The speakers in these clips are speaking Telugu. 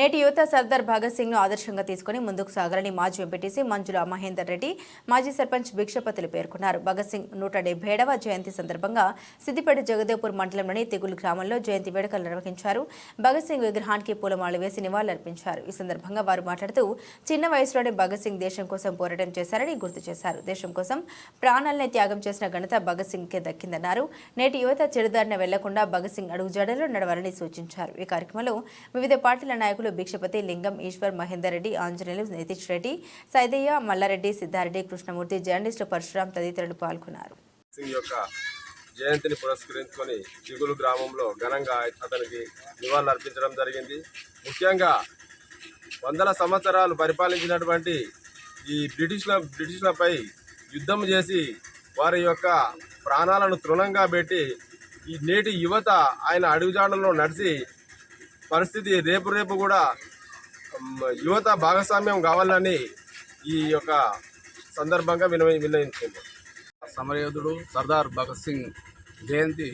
నేటి యువత సర్దార్ భగత్ సింగ్ ను ఆదర్శంగా తీసుకుని ముందుకు సాగాలని మాజీ ఎంపీటీసీ మంజుల మహేందర్ రెడ్డి, మాజీ సర్పంచ్ భిక్షపతులు పేర్కొన్నారు. భగత్ సింగ్ 177వ జయంతి సందర్భంగా సిద్దిపేట జగదేవ్పూర్ మండలంలోని తెగులు గ్రామంలో జయంతి వేడుకలు నిర్వహించారు. భగత్ సింగ్ విగ్రహానికి పూలమాలలు వేసి నివాళులర్పించారు. ఈ సందర్భంగా వారు మాట్లాడుతూ చిన్న వయసులోనే భగత్ సింగ్ దేశం కోసం పోరాటం చేశారని గుర్తు చేశారు. దేశం కోసం ప్రాణాలనే త్యాగం చేసిన ఘనత భగత్ సింగ్ కే దక్కిందన్నారు. నేటి యువత చెడుదారిన వెళ్లకుండా భగత్ సింగ్ అడుగుజాడల్లో నడవాలని సూచించారు. ఈ కార్యక్రమంలో వివిధ పార్టీల నాయకులు భిక్షపతి, లింగం, ఈశ్వర్, మహేందర్ రెడ్డి, ఆంజనేయులు, నితీష్ రెడ్డి, సైదయ్య, మల్లారెడ్డి, సిద్ధారెడ్డి, కృష్ణమూర్తి, జర్నలిస్టు పరశురాం తదితరులు పాల్గొన్నారు. జయంతిని పురస్కరించుకొని చిగులు గ్రామంలో ఘనంగా అతనికి నివాళులు అర్పించడం జరిగింది. ముఖ్యంగా వందల సంవత్సరాలు పరిపాలించినటువంటి ఈ బ్రిటిష్లపై యుద్ధం చేసి వారి యొక్క ప్రాణాలను తృణంగా పెట్టి ఈ నేటి యువత ఆయన అడుగుజాడల్లో నడిచి పరిస్థితి రేపు కూడా యువత భాగస్వామ్యం కావాలని ఈ యొక్క సందర్భంగా విన్నవించుకుంటాం. సమరయోధుడు సర్దార్ భగత్ సింగ్ జయంతి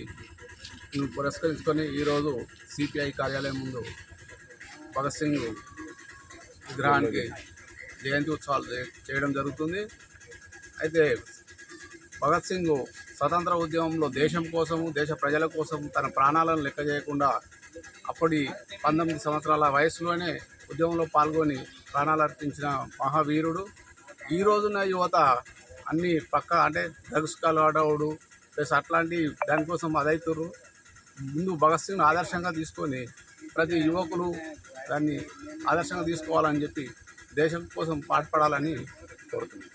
పురస్కరించుకొని ఈరోజు సిపిఐ కార్యాలయం ముందు భగత్ సింగ్ విగ్రహానికి జయంతి ఉత్సవాలు చేయడం జరుగుతుంది. అయితే భగత్ సింగ్ స్వతంత్ర ఉద్యమంలో దేశం కోసము, దేశ ప్రజల కోసం తన ప్రాణాలను లెక్క చేయకుండా అప్పటి 19 సంవత్సరాల వయసులోనే ఉద్యమంలో పాల్గొని ప్రాణాలు అర్పించిన మహావీరుడు. ఈ రోజున యువత అన్ని అంటే డ్రగ్స్ అలవాడవుడు ప్లస్ అట్లాంటి దానికోసం అదైతుర్రు. ముందు భగత్ సింగ్ను ఆదర్శంగా తీసుకొని ప్రతి యువకులు దాన్ని ఆదర్శంగా తీసుకోవాలని చెప్పి దేశం కోసం పాటుపడాలని కోరుతున్నాను.